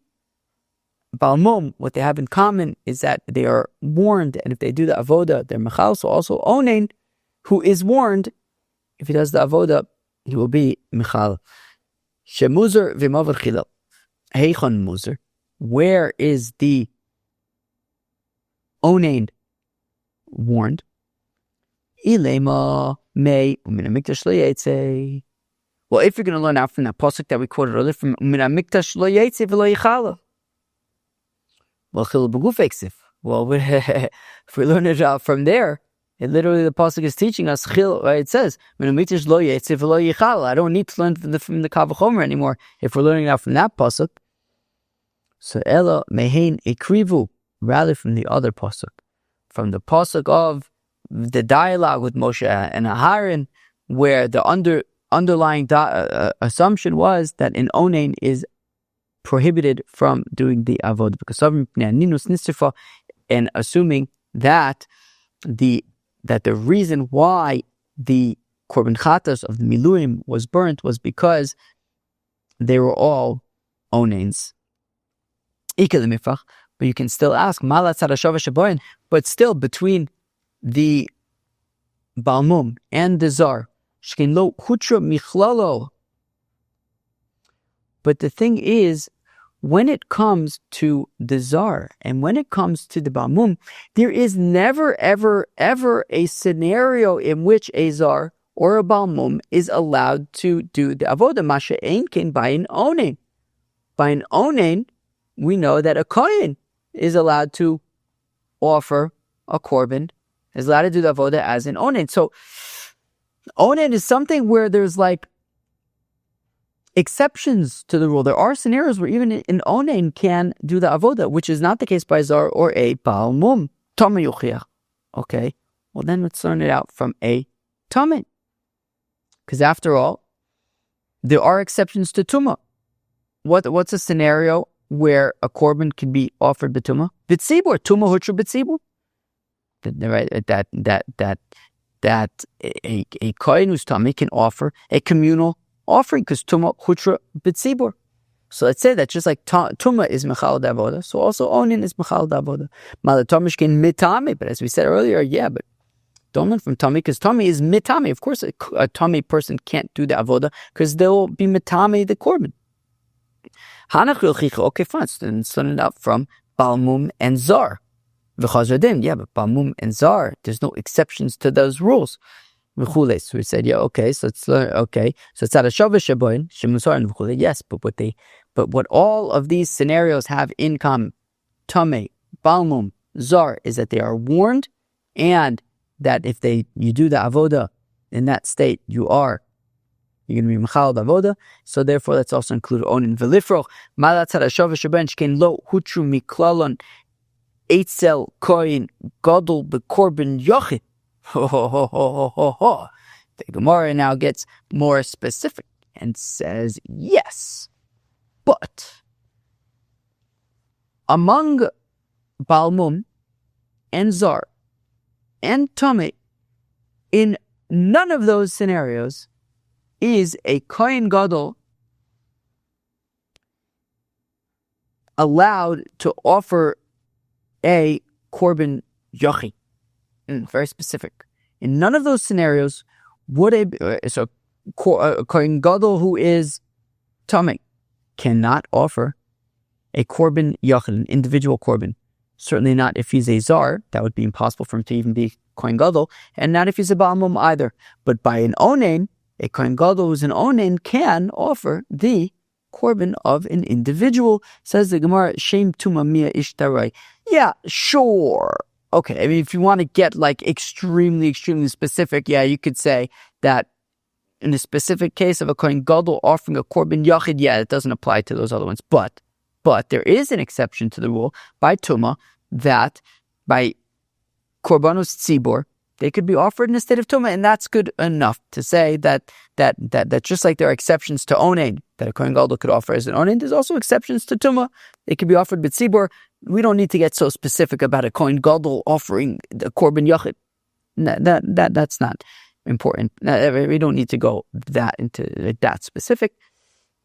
Balmum, what they have in common is that they are warned, and if they do the avoda, they're mechal. So also onain, who is warned, if he does the avoda, he will be mechal. Shemuzar v'mavar chilal. Heichon muzar. Where is the Onain warned. Ilema may u'min hamikdash lo yetze. Well, if you're going to learn out from that pasuk that we quoted earlier, from u'min hamikdash lo yetze v'lo yichala. Well, chil b'guf eksiv. Well, if we learn it out from there, it literally the pasuk is teaching us chil. Right? It says u'min hamikdash lo yetze v'lo yichala. I don't need to learn from the Kavachomer anymore. If we're learning out from that pasuk, so ela mehein ekrivu, rather from the other pasuk, from the pasuk of the dialogue with Moshe and Aharon, where the underlying assumption was that an Onain is prohibited from doing the avodah because of ninus nisrifa, and assuming that the reason why the korban chatas of the miluim was burnt was because they were all Onains. But you can still ask, but still between the balmum and the zar, but the thing is, when it comes to the zar and when it comes to the balmum, there is never, ever, ever a scenario in which a zar or a balmum is allowed to do the avodah. Masha einkin by an onain. By an onain, we know that a kohen is allowed to offer a korban, is allowed to do the avodah as an onain. So, onain is something where there's like exceptions to the rule. There are scenarios where even an onain can do the avodah, which is not the case by zar or a balmum. Tama yuchiach. Okay, well then let's learn it out from a tama. Because after all, there are exceptions to tuma. What's a scenario where a korban can be offered b'tuma? B'tzibur, tuma hutra b'tzibur. Right, that a kohen who's tummy can offer a communal offering because tuma hutra b'tzibur. So let's say that just like tuma is mechal d'avoda, so also onin is mechal d'avoda. Malatamish can mitami, but as we said earlier, but don't learn from tummy because tummy is mitami. Of course, a tummy person can't do the avoda because they'll be mitami the korban. Okay, fine. So then it's learned out from balmum and zar. But balmum and zar, there's no exceptions to those rules. So we said, okay, so it's learn. Okay, so it's at a shavuot shemusar and yes, but what all of these scenarios have in common, tamei, balmum, zar, is that they are warned, and that if you do the avoda in that state, you're going to be mechal avoda. So therefore, let's also include onin velifroch. Malat harashav sheben shkein lo hutru miklalon eitzel koin gadol bekorban yochid. The Gemara now gets more specific and says, yes, but among balmum and zar and tamei, in none of those scenarios is a kohen gadol allowed to offer a korban yochi. Very specific. In none of those scenarios would a kohen gadol who is tamei cannot offer a korban yochid, an individual korban. Certainly not if he's a zar. That would be impossible for him to even be kohen gadol, and not if he's a balmum either. But by an onain, a kohen gadol who's an onain can offer the korban of an individual. Says the Gemara, Shem tuma mia ishtarai. Yeah, sure. Okay, I mean, if you want to get like extremely, extremely specific, you could say that in the specific case of a kohen gadol offering a korban yachid, it doesn't apply to those other ones. But there is an exception to the rule by tuma that by korbanos tzibor, they could be offered in a state of tuma, and that's good enough to say that just like there are exceptions to onain that a kohen gadol could offer as an onain, there's also exceptions to tuma. They could be offered b'tzibor. We don't need to get so specific about a kohen gadol offering the korban yachid. That's not important. We don't need to go into that specific,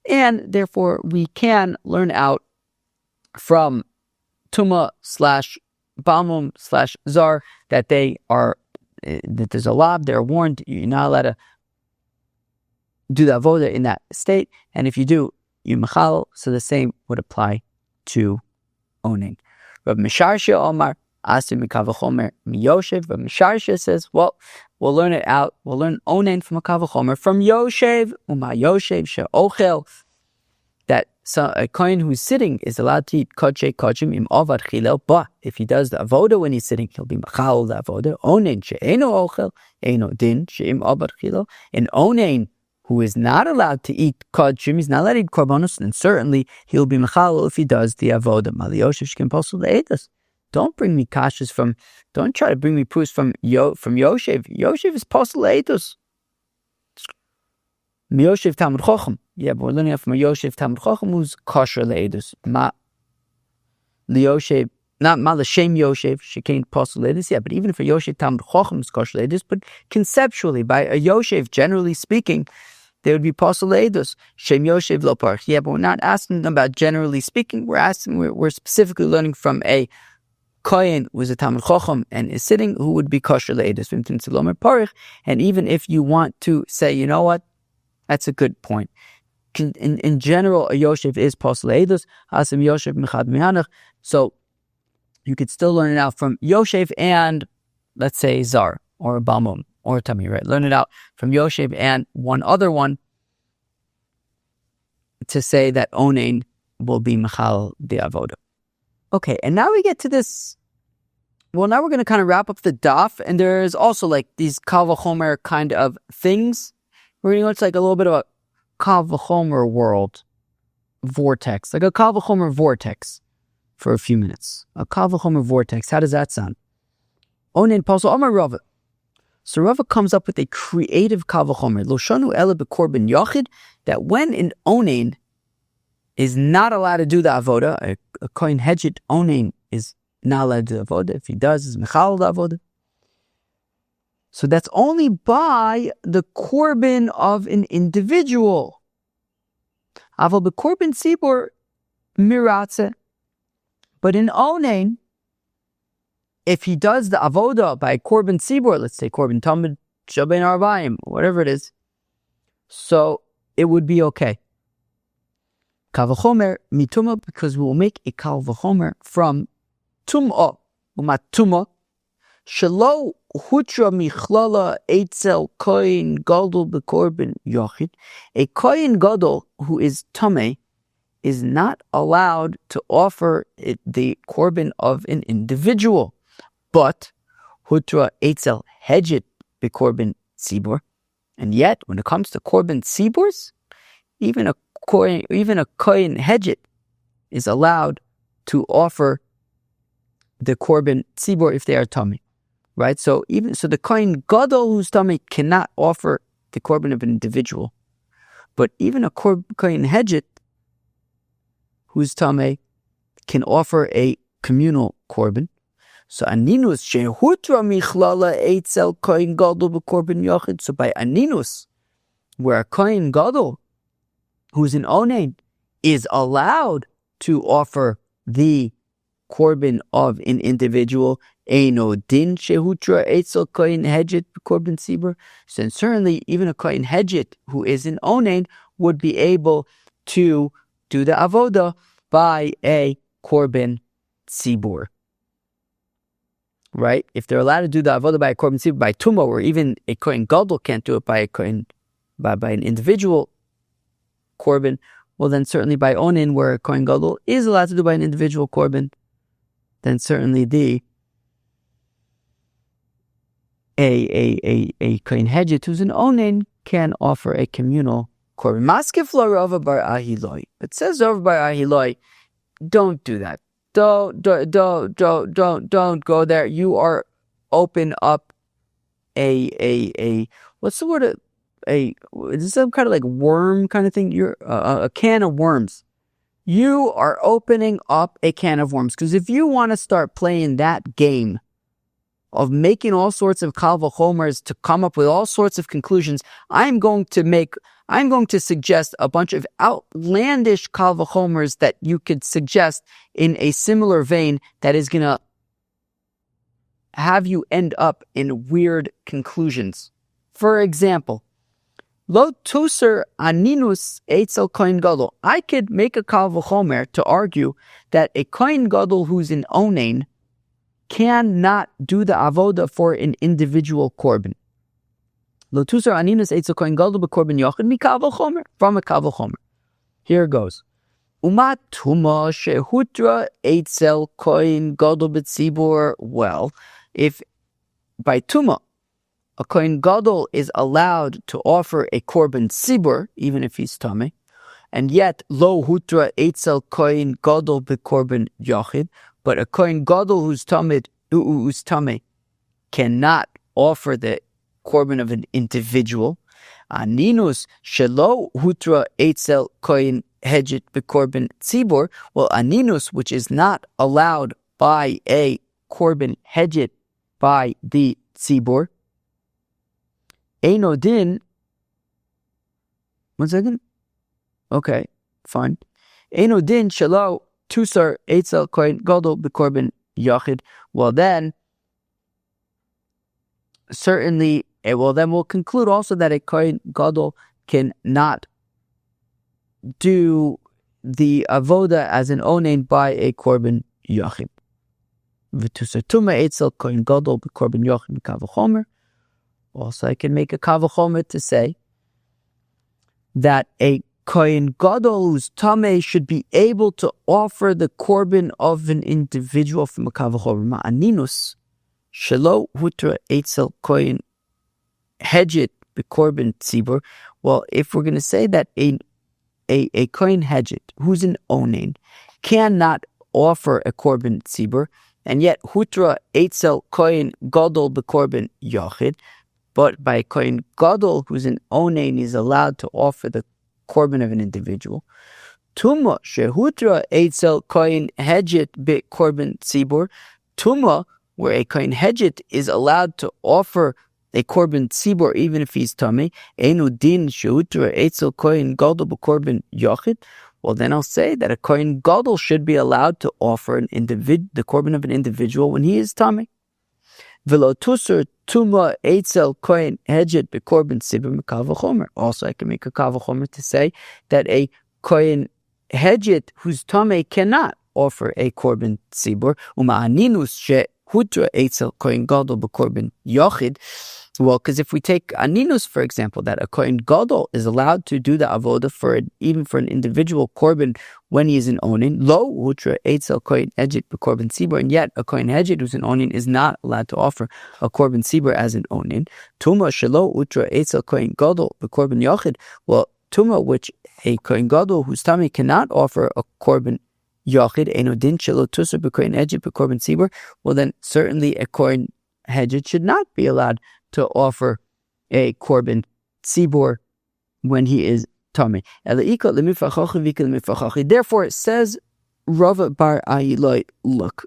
and therefore we can learn out from tuma / balmum / zar that that there's a lob, they're warned, you're not allowed to do the avoda in that state, and if you do, you mechal, so the same would apply to onain. Rav Misharshia Omar, Asim Mikavachomer Miyoshev, but Misharsha says, well, we'll learn it out. We'll learn Onain from a Kavachomer, from Yoshev, Uma Yoshev She'ochel, that a kohen who's sitting is allowed to eat kodshe kodshim im avad chilel, but if he does the avoda when he's sitting, he'll be machal the avoda. Onain she'eno ochel, eno din she'im avad chilel. An onain who is not allowed to eat kodshim, he's not allowed to eat korbanos, and certainly he'll be machal if he does the avoda. Maliyoshev shkin posel le'edas. Don't bring me kashas from, don't try to bring me proofs from Yoshev. Yoshev is posel le'edas. Miyoshev Talmud Chochem. Yeah, but we're learning it from a Yoshev Talmud Chochem who's kosher le'edus. Ma Liyoshev, not ma l'shem Yoshev, she can't posel le'edus. Yeah, but even if a Yoshev Talmud Chochem is kosher le'edus, but conceptually, by a Yoshev, generally speaking, they would be posel le'edus. Shem Yoshev lo parch. Yeah, but we're not asking them about generally speaking. We're specifically learning from a Kohen was a Talmud Chochem and is sitting, who would be kosher le'edus. And even if you want to say, you know what, that's a good point. In general, a Yoshev is posel le'edus. Asim Yoshev mechad mihanach. So you could still learn it out from Yoshev and, let's say, Zar or Babble or Tami, right? Learn it out from Yoshev and one other one to say that Onain will be mechal the avoda. Okay, and now we get to this. Well, now we're going to kind of wrap up the daf, and there's also like these kal v'chomer kind of things. It's like a little bit of a kal v'chomer world vortex, like a kal v'chomer vortex for a few minutes. A kal v'chomer vortex, how does that sound? Onain pasol amar Rava. So Rava comes up with a creative kal v'chomer, lo shanu ela b'korban yachid, that when an onain is not allowed to do the avoda, a kohen hedged onain is not allowed to do the avoda. If he does, is mechal the avoda. So that's only by the korban of an individual. Aval b'korban tzibur miratze. But in Onain, if he does the avoda by korban tzibur, let's say korban Talmud, shabein arbaim, whatever it is, so it would be okay. Kal v'chomer mituma, because we will make a kal v'chomer from tum'ah, umat tum'ah, shelo hutra michlala eitzel kohen gadol b'korban yochid. A kohen gadol who is tameh is not allowed to offer the korban of an individual, but hutra eitzel hedget b'korban tzibur. And yet, when it comes to korban tziburs, even a kohen hedget is allowed to offer the korban tzibur if they are tameh. Right, so the kohen gadol who's tameh cannot offer the korban of an individual, but even a kohen hedget who's tameh can offer a communal korban. So aninus shehutra michlala eitzel kohen gadol b'korban yachid. So by aninus, where a kohen gadol who's an onain is allowed to offer the korban of an individual, Eino din shehutra eitzel kohen hedget b'korban tzibur. So certainly, even a kohen hedget who is an onain would be able to do the avoda by a korban tzibur. Right? If they're allowed to do the avoda by a korban tzibur, by tumah, or even a kohen gadol can't do it by a kohen, by an individual korban, well then certainly by onain, where a kohen gadol is allowed to do by an individual korban, then certainly a kohen hedget who's an onain can offer a communal korban. Maskef lo Rava bar Ahiloi. It says Rava bar Ahiloi, don't do that. Don't go there. You are open up a what's the word? Is this some kind of like worm kind of thing? You're a can of worms. You are opening up a can of worms, because if you want to start playing that game of making all sorts of kal v'chomers to come up with all sorts of conclusions, I'm going to suggest a bunch of outlandish kal v'chomers that you could suggest in a similar vein that is going to have you end up in weird conclusions. For example, Lo tuser aninus eitzel kohen gadol. I could make a kal v'chomer to argue that a kohen gadol who's an onain cannot do the avoda for an individual korban. Lotusar aninus eitzel kohen gadol b'korban yochid mikavel chomer, from a kavel chomer. Here it goes. Umat tuma shehutra eitzel kohen gadol b'tzibur. Well, if by tuma a kohen gadol is allowed to offer a korban tzibur, even if he's tameh, and yet lo hutra eitzel kohen gadol b'korban yochid, but a kohen gadol who's tameh cannot offer the korban of an individual. Aninus shelo hutra eitzel kohen hedget bekorban tzibur. Well, aninus, which is not allowed by a korban hedget by the tzibur, eino din. 1 second. Okay, fine. Eino din shelo tusar eitzel kohen gadol bekorban yachid. Well, then certainly. Well, then we'll conclude also that a kohen gadol cannot do the avoda as an onain by a korban yachid. V'tusatuma eitzel kohen gadol b'korban yachid kavachomer. Also, I can make a kavachomer to say that a kohen gadol who's tameh should be able to offer the korban of an individual from a kavachomer. Ma'aninus shelo hutra eitzel kohen hedget bekorban tzibur. Well, if we're going to say that a kohen hedget who's an onain cannot offer a korban tzibur, and yet hutra eitzel kohen gadol bekorban yachid, but by a kohen gadol who's an onain is allowed to offer the korban of an individual. Tuma shehutra eitzel kohen hedget bekorban tzibur. Tuma, where a kohen hedget is allowed to offer a korban tzibur, even if he's tameh, einu din shehutra eitzel kohen gadol b'korban yachid. Well, then I'll say that a kohen gadol should be allowed to offer the korban of an individual when he is tameh. V'lo tusar tuma eitzel kohen hedget b'korban tzibur mekavachomer. Also, I can make a kavachomer to say that a kohen hedget who's tameh cannot offer a korban tzibur. Uma'aninus shehutra eitzel kohen gadol b'korban yachid. Well, because if we take aninus, for example, that a kohen gadol is allowed to do the avoda even for an individual korban when he is an onin, lo hutra eitzel kohen hedget b'korban tzibur, and yet a kohen hedget who's an onin is not allowed to offer a korban tzibur as an onin. Tuma shelo hutra eitzel kohen gadol b'korban yachid. Well, tuma, which a kohen gadol whose tameh cannot offer a korban yachid, eino din shelo tusar b'kohen hedget b'korban tzibur. Well, then certainly a kohen hedget should not be allowed to offer a korban tzibur when he is tameh. Therefore, says Rava bar Ayiloi, look,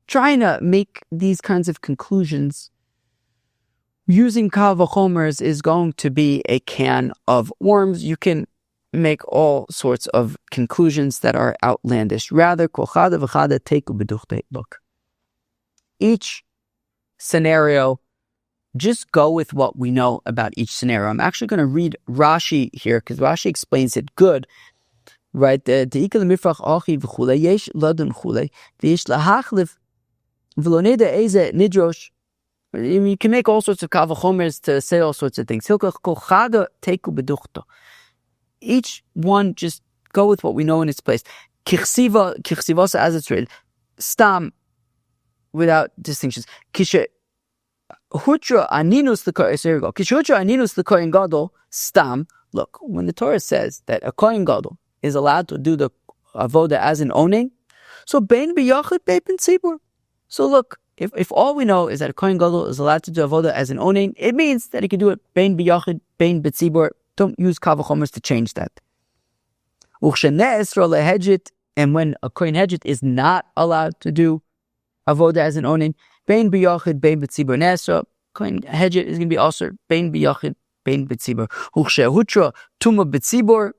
trying to make these kinds of conclusions using kal v'chomers is going to be a can of worms. You can make all sorts of conclusions that are outlandish. Rather, look, each scenario, just go with what we know about each scenario. I'm actually going to read Rashi here because Rashi explains it good. Right? You can make all sorts of kavachomers to say all sorts of things. Each one, just go with what we know in its place. As it's written, stam, without distinctions. Hutra aninus the kohen gadol stam. Look, when the Torah says that a kohen gadol is allowed to do the avoda as an onain, so bein b'yachid bein b'tzibur. So look, if all we know is that a kohen gadol is allowed to do avoda as an onain, it means that he can do it bein b'yachid bein b'tzibur. Don't use kavachomers to change that. And when a kohen hedget is not allowed to do avoda as an onain, bein b'yachid bein b'tzibur nesra, kohen hedget is going to be also bein b'yachid bein b'tzibur. Hutra tuma b'tzibur,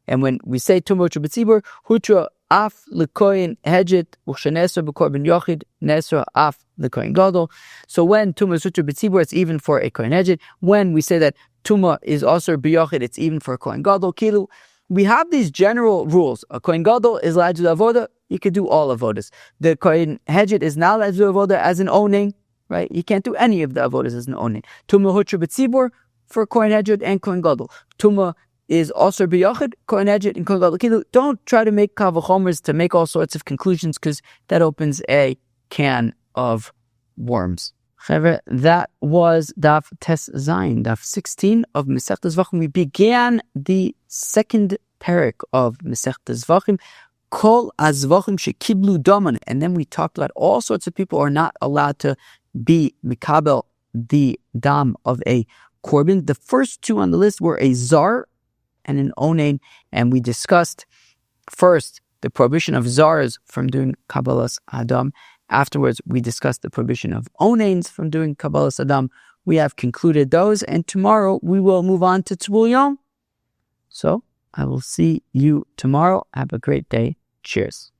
and when we say tuma hutra b'tzibur, hutra af lekohen hedget uchshenesra b'korban yachid nesra af lekohen gadol. So when tuma is hutra b'tzibur, it's even for a kohen hedget. When we say that tuma is also b'yachid, it's even for a kohen gadol. Kilu, we have these general rules. A kohen gadol is allowed to do avoda. he could do all avodas. The Kohen Hedget is not allowed to do avodah as an Onain, right? He can't do any of the avodas as an Onain. Tumah hutra b'tzibur for Kohen Hedget and Kohen Gadol. Tumah is also b'yachid, Kohen Hedget and Kohen Gadol. Don't try to make kavachomers to make all sorts of conclusions, because that opens a can of worms. That was Daf Tes Zayin, Daf 16 of Masechtas Zevachim. We began the second parak of Masechtas Zevachim, Kol Azvachim Shekiblu Daman, and then we talked about all sorts of people are not allowed to be mikabel the dam of a korban. The first two on the list were a Zar and an Onain, and we discussed first the prohibition of Zars from doing Kabolas Hadam. Afterwards, we discussed the prohibition of Onains from doing Kabolas Hadam. We have concluded those, and tomorrow we will move on to Tzvul Yom. So, I will see you tomorrow. Have a great day. Cheers.